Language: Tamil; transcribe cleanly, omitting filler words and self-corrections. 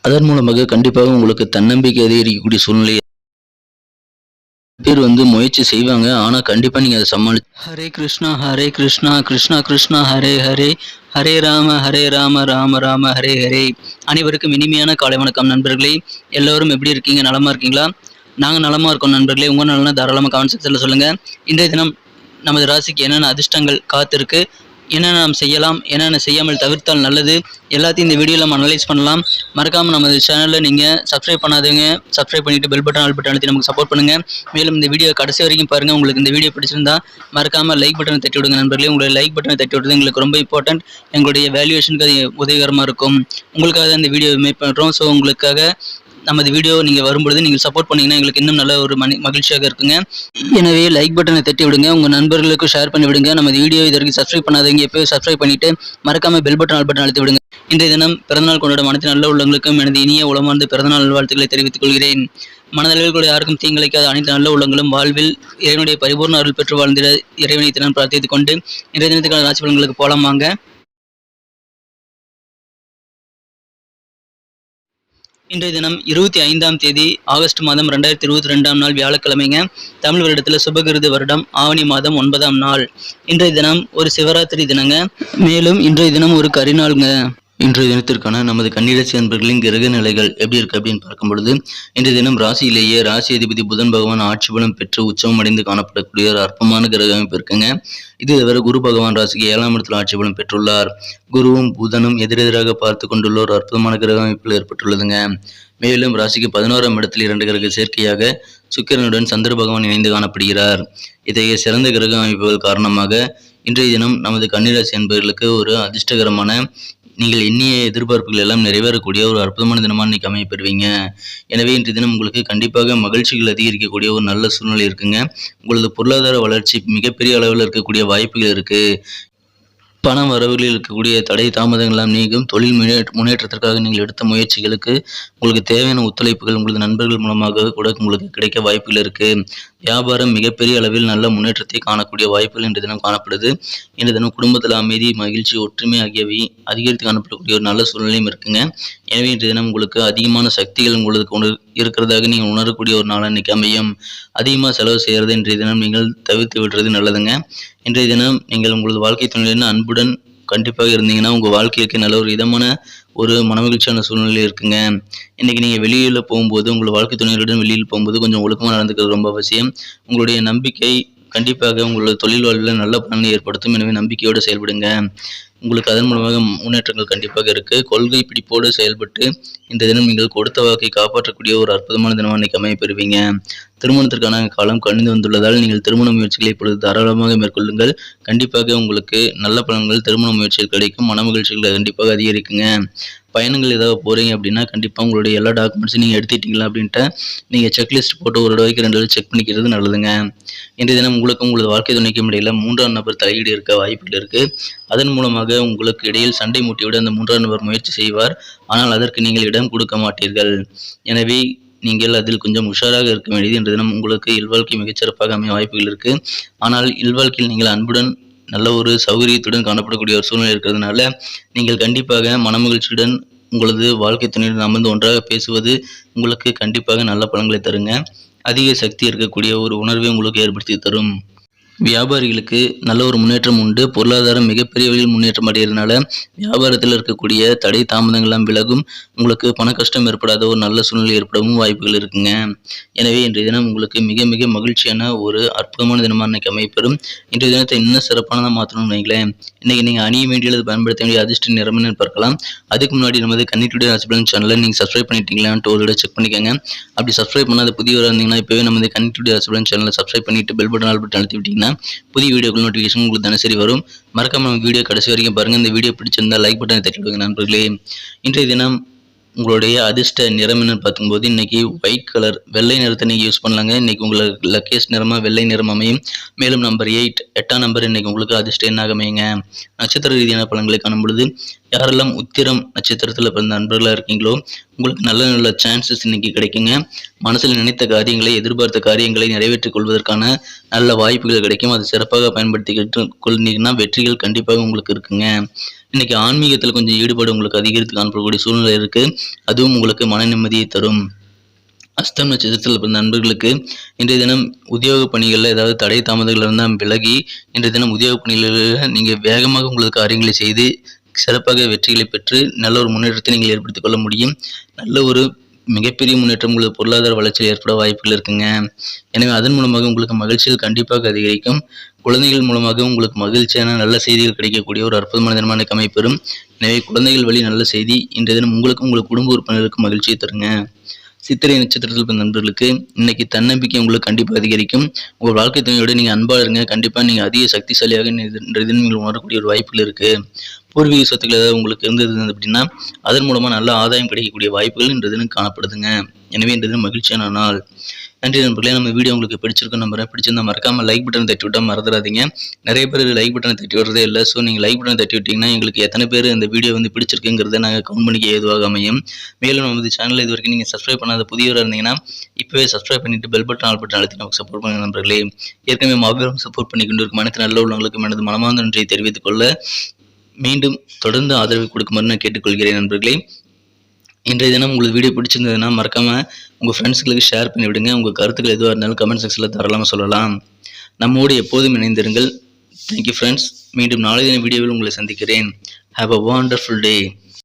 அதன் மூலமாக கண்டிப்பாக உங்களுக்கு தன்னம்பிக்கை அதிகரிக்கக்கூடிய சூழ்நிலை பேர் முயற்சி செய்வாங்க. ஆனா கண்டிப்பா நீங்க அத ஹரே கிருஷ்ணா கிருஷ்ணா கிருஷ்ணா ஹரே ஹரே ஹரே ராம ராம ராம ஹரே ஹரே. அனைவருக்கும் இனிமையான காலை வணக்கம் நண்பர்களே. எல்லோரும் எப்படி இருக்கீங்க? நலமா இருக்கீங்களா? நாங்க நலமா இருக்கோம் நண்பர்களே. உங்க நலனா தாராளமா கமெண்ட் செக்ஷன்ல சொல்லுங்க. இன்றைய தினம் நமது ராசிக்கு என்னென்ன அதிர்ஷ்டங்கள் காத்திருக்கு, என்னென்ன நாம் செய்யலாம், என்னென்ன செய்யாமல் தவிர்த்தால் நல்லது, எல்லாத்தையும் இந்த வீடியோவில் நம்ம அனலைஸ் பண்ணலாம். மறக்காமல் நமது சேனலில் நீங்கள் சப்ஸ்கிரைப் பண்ணாதவங்க சப்ஸ்கிரைப் பண்ணிவிட்டு பெல் பட்டன் ஆல் பட்டன் அழுத்தி நமக்கு சப்போர்ட் பண்ணுங்கள். மேலும் இந்த வீடியோ கடைசி வரைக்கும் பாருங்கள். உங்களுக்கு இந்த வீடியோ பிடிச்சிருந்தா மறக்காமல் லைக் பட்டனை தட்டி விடுங்க நண்பர்களே. உங்களுடைய லைக் பட்டனை தட்டி விடுறது எங்களுக்கு ரொம்ப இம்பார்ட்டன்ட். எங்களுடைய வேல்யூவேஷனுக்கு அது உதவிகரமாக இருக்கும். உங்களுக்காக இந்த வீடியோ மேக் பண்ணுறோம். ஸோ உங்களுக்காக நமது வீடியோ நீங்கள் வரும்பொழுது நீங்கள் சப்போர்ட் பண்ணிங்கன்னா எங்களுக்கு இன்னும் நல்ல ஒரு மகிழ்ச்சியாக இருக்குங்க. எனவே லைக் பட்டனை தட்டி விடுங்க, உங்கள் நண்பர்களுக்கும் ஷேர் பண்ணி விடுங்க. நமது வீடியோ இது வரைக்கும் சப்ஸ்கிரைப் பண்ணாதவங்க எப்போயோ சப்ஸ்கிரைப் பண்ணிவிட்டு மறக்காமல் பெல் பட்டன் ஆல் பட்டன் அழுத்தி விடுங்க. இன்றைய தினம் பிறந்தநாள் கொண்டாடும் அனைத்து நல்ல உள்ளங்களுக்கும் எனது இனிய உளமார்ந்த பிறந்தநாள் நல்வாழ்த்துக்களை தெரிவித்துக் கொள்கிறேன். மனதளவில் கூட யாருக்கும் தீங்கிழைக்காத அனைத்து நல்ல உள்ளங்களும் வாழ்வில் இறைவனுடைய பரிபூர்ண அருள் பெற்று வாழ்ந்திட இறைவனை தினம் பிரார்த்தித்துக் கொண்டு இன்றைய தினத்துக்கான ராசி பலன்களுக்கு போலாம் வாங்க. இன்றைய தினம் 25ஆம் தேதி ஆகஸ்ட் மாதம் 2022ஆம் நாள் வியாழக்கிழமைங்க. தமிழ் வருடத்தில் சுபகிருது வருடம் ஆவணி மாதம் 9ஆம் நாள். இன்றைய தினம் ஒரு சிவராத்திரி தினங்க. மேலும் இன்றைய தினம் ஒரு கரிநாளுங்க. இன்றைய தினத்திற்கான நமது கன்னிராசி அன்பர்களின் கிரக நிலைகள் எப்படி இருக்கு அப்படின்னு பார்க்கும் பொழுது, இன்றைய தினம் ராசியிலேயே ராசி அதிபதி புதன் பகவான் ஆட்சி பலம் பெற்று உச்சம் அடைந்து காணப்படக்கூடிய ஒரு அற்பமான கிரக அமைப்பு இருக்குங்க. இது தவிர குரு பகவான் ராசிக்கு 7ஆம் இடத்தில் ஆட்சி பலம் பெற்றுள்ளார். குருவும் புதனும் எதிரெதிராக பார்த்து கொண்டுள்ள ஒரு அற்புதமான கிரக அமைப்பில் ஏற்பட்டுள்ளதுங்க. மேலும் ராசிக்கு 11ஆம் இடத்தில் 2 கிரக சேர்க்கையாக சுக்கிரனுடன் சந்திர பகவான் இணைந்து காணப்படுகிறார். இத்தகைய சிறந்த கிரக அமைப்புகள் காரணமாக இன்றைய தினம் நமது கன்னிராசி என்பவர்களுக்கு ஒரு அதிர்ஷ்டகரமான, நீங்கள் எண்ணிய எதிர்பார்ப்புகள் எல்லாம் நிறைவேறக்கூடிய ஒரு அற்புதமான தினமாக இன்னைக்கு அமைய பெறுவீங்க. எனவே இன்றைய தினம் உங்களுக்கு கண்டிப்பாக மகிழ்ச்சிகள் அதிகரிக்கக்கூடிய ஒரு நல்ல சூழ்நிலை இருக்குங்க. உங்களது பொருளாதார வளர்ச்சி மிகப்பெரிய அளவில் இருக்கக்கூடிய வாய்ப்புகள் இருக்கு. பண வரவுகளில் இருக்கக்கூடிய தடை தாமதங்கள்லாம் நீங்கும். தொழில் முன்னேற்றத்திற்காக நீங்கள் எடுத்த முயற்சிகளுக்கு உங்களுக்கு தேவையான ஒத்துழைப்புகள் உங்களது நண்பர்கள் மூலமாக கூட உங்களுக்கு கிடைக்க வாய்ப்புகள் இருக்கு. வியாபாரம் மிகப்பெரிய அளவில் நல்ல முன்னேற்றத்தை காணக்கூடிய வாய்ப்புகள் இன்றைய தினம் காணப்படுது. இன்றைய தினம் குடும்பத்தில் அமைதி, மகிழ்ச்சி, ஒற்றுமை ஆகியவை அதிகரித்து காணப்படக்கூடிய ஒரு நல்ல சூழ்நிலையும் இருக்குங்க. எனவே இன்றைய தினம் உங்களுக்கு அதிகமான சக்திகள் உங்களுக்கு இருக்கிறதாக நீங்கள் உணரக்கூடிய ஒரு நாள் இன்னைக்கு அமையும். அதிகமாக செலவு செய்கிறது இன்றைய தினம் நீங்கள் தவிர்த்து விடுறது நல்லதுங்க. இன்றைய தினம் நீங்கள் உங்களது வாழ்க்கை துணையுடன் அன்புடன் கண்டிப்பாக இருந்தீங்கன்னா உங்கள் வாழ்க்கைக்கு நல்ல ஒரு இதமான ஒரு மனமகிழ்ச்சியான சூழ்நிலை இருக்குங்க. இன்னைக்கு நீங்கள் வெளியில் போகும்போது, உங்கள் வாழ்க்கை துணையுடன் வெளியில் போகும்போது கொஞ்சம் ஒழுக்கமாக நடந்துக்கிறது ரொம்ப அவசியம். உங்களுடைய நம்பிக்கை கண்டிப்பாக உங்களோட தொழில் வாழ்வில் நல்ல பலனை ஏற்படுத்தும். எனவே நம்பிக்கையோடு செயல்படுங்க. உங்களுக்கு அதன் மூலமாக முன்னேற்றங்கள் கண்டிப்பாக இருக்கு. கொள்கை பிடிப்போடு செயல்பட்டு இந்த தினம் நீங்கள் கொடுத்த வாக்கை காப்பாற்றக்கூடிய ஒரு அற்புதமான தினமாக இன்னைக்கு அமைய பெறுவீங்க. திருமணத்திற்கான காலம் கணிந்து வந்துள்ளதால் நீங்கள் திருமண முயற்சிகளை இப்பொழுது தாராளமாக மேற்கொள்ளுங்கள். கண்டிப்பாக உங்களுக்கு நல்ல பலன்கள் திருமண முயற்சிகள் கிடைக்கும். மன மகிழ்ச்சிகள் கண்டிப்பாக அதிகரிக்குங்க. பயணங்கள் ஏதாவது போகிறீங்க அப்படின்னா கண்டிப்பாக உங்களுடைய எல்லா டாக்குமெண்ட்ஸும் நீங்கள் எடுத்துட்டீங்களா அப்படின்ட்டு நீங்கள் செக்லிஸ்ட் போட்டு ஒரு தடவைக்கு 2 தடவை செக் பண்ணிக்கிறது நல்லதுங்க. இன்றைய தினம் உங்களுக்கும் உங்களது வாழ்க்கை துணைக்கும் இடையில 3ஆம் நபர் தலையீடு இருக்க வாய்ப்புகள் இருக்குது. அதன் மூலமாக உங்களுக்கு இடையில் சண்டை மூட்டிவிட அந்த 3ஆம் நபர் முயற்சி செய்வார். ஆனால் அதற்கு நீங்கள் இடம் கொடுக்க மாட்டீர்கள். எனவே நீங்கள் அதில் கொஞ்சம் உஷாராக இருக்க வேண்டியது. இன்றைய தினம் உங்களுக்கு இல்வாழ்க்கை மிகச்சிறப்பாக அமைய வாய்ப்புகள் இருக்குது. ஆனால் இல்வாழ்க்கையில் நீங்கள் அன்புடன் நல்ல ஒரு சௌகரியத்துடன் காணப்படக்கூடிய ஒரு சூழ்நிலை இருக்கிறதுனால நீங்கள் கண்டிப்பாக மனமகிழ்ச்சியுடன் உங்களது வாழ்க்கை துணையுடன் அமர்ந்து ஒன்றாக பேசுவது உங்களுக்கு கண்டிப்பாக நல்ல பலன்களை தருங்க. அதிக சக்தி இருக்கக்கூடிய ஒரு உணர்வை உங்களுக்கு ஏற்படுத்தி தரும். வியாபாரிகளுக்கு நல்ல ஒரு முன்னேற்றம் உண்டு. பொருளாதாரம் மிகப்பெரிய வழியில் முன்னேற்றம் அடைகிறதுனால வியாபாரத்தில் இருக்கக்கூடிய தடை தாமதங்கள்லாம் விலகும். உங்களுக்கு பண கஷ்டம் ஏற்படாத ஒரு நல்ல சூழ்நிலை ஏற்படவும் வாய்ப்புகள் இருக்குங்க. எனவே இன்றைய தினம் உங்களுக்கு மிக மிக மகிழ்ச்சியான ஒரு அற்புதமான தினமாக இன்னைக்கு அமைப்பெறும். இன்றைய தினத்தை இன்னும் சிறப்பானதாக மாற்றணும்னு வைங்களேன். இன்னைக்கு நீங்கள் அணிய வேண்டியது பயன்படுத்த வேண்டிய அதிர்ஷ்ட நிறம்னு பார்க்கலாம். அதுக்கு முன்னாடி நமது கன்னிடுடே ராசி பலன் சேனலை நீங்கள் சப்ஸ்கிரைப் பண்ணிட்டீங்களான்ட்டு ஒரு செக் பண்ணிக்கோங்க. அப்படி சப்ஸ்கிரைப் பண்ணாத புதியவராக இருந்தீங்கன்னா இப்போவே நமது கன்னிடுடே ராசி பலன் சேனலை சப்ஸ்கிரைப் பண்ணிட்டு பெல் பட்டன் ஆல் பட்டன் அழுத்தி விட்டீங்கன்னா புதிய வீடியோக்கள் நோட்டிஃபிகேஷன் உங்களுக்கு தினசரி வரும். மறக்காம நம்ம வீடியோ கடைசி வரைக்கும் பாருங்க. இந்த வீடியோ பிடிச்சிருந்தா லைக் பட்டனை தட்டி விடுங்க நண்பர்களே. இன்றைய தினம் உங்களுடைய அதிர்ஷ்ட நிறம் என்னன்னு பார்க்கும்போது இன்னைக்கு ஒயிட் கலர், வெள்ளை நிறத்தை நீங்கள் யூஸ் பண்ணலாங்க. இன்னைக்கு உங்களுக்கு லக்கேஸ்ட் நிறமாக வெள்ளை நிறம் அமையும். மேலும் நம்பர் 8, 8ஆம் நம்பர் இன்னைக்கு உங்களுக்கு அதிர்ஷ்ட எண்ணாக அமையுங்க. நட்சத்திர ரீதியான பலன்களை காணும் பொழுது யாரெல்லாம் உத்திரம் நட்சத்திரத்தில் பிறந்த நண்பர்களாக இருக்கீங்களோ உங்களுக்கு நல்ல நல்ல சான்சஸ் இன்னைக்கு கிடைக்குங்க. மனசில் நினைத்த காரியங்களை, எதிர்பார்த்த காரியங்களை நிறைவேற்றிக் கொள்வதற்கான நல்ல வாய்ப்புகள் கிடைக்கும். அது சிறப்பாக பயன்படுத்திக்கிட்டு கொண்டீங்கன்னா வெற்றிகள் கண்டிப்பாக உங்களுக்கு இருக்குங்க. இன்னைக்கு ஆன்மீகத்தில் கொஞ்சம் ஈடுபாடு உங்களுக்கு அதிகரித்து காணப்படக்கூடிய சூழ்நிலை இருக்குது. அதுவும் உங்களுக்கு மன நிம்மதியை தரும். அஸ்தம் நட்சத்திரத்தில் பிறந்த நண்பர்களுக்கு இன்றைய தினம் உத்தியோக பணிகளில் ஏதாவது தடை தாமதங்கள் இருந்தால் விலகி இன்றைய தினம் உத்தியோக பணிகளில் நீங்கள் வேகமாக உங்களுக்கு காரியங்களை செய்து சிறப்பாக வெற்றிகளை பெற்று நல்ல ஒரு முன்னேற்றத்தை நீங்கள் ஏற்படுத்திக் கொள்ள முடியும். நல்ல ஒரு மிகப்பெரிய முன்னேற்றம் உங்களுக்கு பொருளாதார வளர்ச்சியில் ஏற்பட வாய்ப்புகள் இருக்குங்க. எனவே அதன் மூலமாக உங்களுக்கு மகிழ்ச்சிகள் கண்டிப்பாக அதிகரிக்கும். குழந்தைகள் மூலமாக உங்களுக்கு மகிழ்ச்சியான நல்ல செய்திகள் கிடைக்கக்கூடிய ஒரு அற்புதமான தினமான அமைப்பெறும். எனவே குழந்தைகள் வழி நல்ல செய்தி இன்றைய தினம் உங்களுக்கும் உங்கள் குடும்ப உறுப்பினர்களுக்கும் மகிழ்ச்சியை தருங்க. சித்திரை நட்சத்திரத்தில் பிறந்த நண்பர்களுக்கு இன்னைக்கு தன்னம்பிக்கை உங்களுக்கு கண்டிப்பாக அதிகரிக்கும். உங்கள் வாழ்க்கை துணையோட நீங்கள் அன்பாக இருங்க. கண்டிப்பாக நீங்கள் அதிக சக்திசாலியாக இன்றைய தினம் நீங்கள் உணரக்கூடிய ஒரு வாய்ப்புகள் இருக்குது. பூர்வீக சொத்துக்கள் ஏதாவது உங்களுக்கு இருந்தது அப்படின்னா அதன் மூலமாக நல்ல ஆதாயம் கிடைக்கக்கூடிய வாய்ப்புகள் இன்றைய தினம் காணப்படுதுங்க. எனவே இன்றைய தினம் மகிழ்ச்சியான நாள். நன்றி நண்பர்களே. நம்ம வீடியோ உங்களுக்கு பிடிச்சிருக்கும் நம்புறேன். பிடிச்சிருந்தா மறக்காம லைக் பட்டன் தட்டி விட்டா மறந்துடாதீங்க. நிறைய பேர் லைக் பட்டனை தட்டி விடுறதே இல்லை. ஸோ நீங்கள் லைக் பட்டன் தட்டி விட்டீங்கன்னா எங்களுக்கு எத்தனை பேர் இந்த வீடியோ பிடிச்சிருக்குங்கிறத நாங்கள் கவுண்ட் பண்ணிக்க ஏதுவாக அமையும். மேலும் நம்ம சேனல் இது வரைக்கும் நீங்கள் சப்ஸ்கிரைப் பண்ணாத புதியவராக இருந்தீங்கன்னா இப்போவே சப்ஸ்கிரைப் பண்ணிட்டு பெல் பட்டன் ஆல் பட்டன் அழுத்தி நமக்கு சப்போர்ட் பண்ணுங்க நண்பர்களே. ஏற்கனவே மாபெரும் சப்போர்ட் பண்ணி கொண்டு இருக்கும் அனைத்து நல்ல உள்ளவங்களுக்கு எனது மனமார்ந்த நன்றியை தெரிவித்துக் கொள்ள மீண்டும் தொடர்ந்து ஆதரவு கொடுக்குமாறு நான் கேட்டுக்கொள்கிறேன் நண்பர்களே. இன்றைய தினம் உங்களுக்கு வீடியோ பிடிச்சிருந்ததுன்னா மறக்காமல் உங்கள் ஃப்ரெண்ட்ஸ்களுக்கு ஷேர் பண்ணி விடுங்க. உங்கள் கருத்துக்கள் எதுவாக இருந்தாலும் கமெண்ட் செக்ஷனில் தாராளமாக சொல்லலாம். நம்மோடு எப்போதும் இணைந்திருங்கள். Thank you friends. மீண்டும் நாளைய வீடியோவில் உங்களை சந்திக்கிறேன். Have a wonderful day.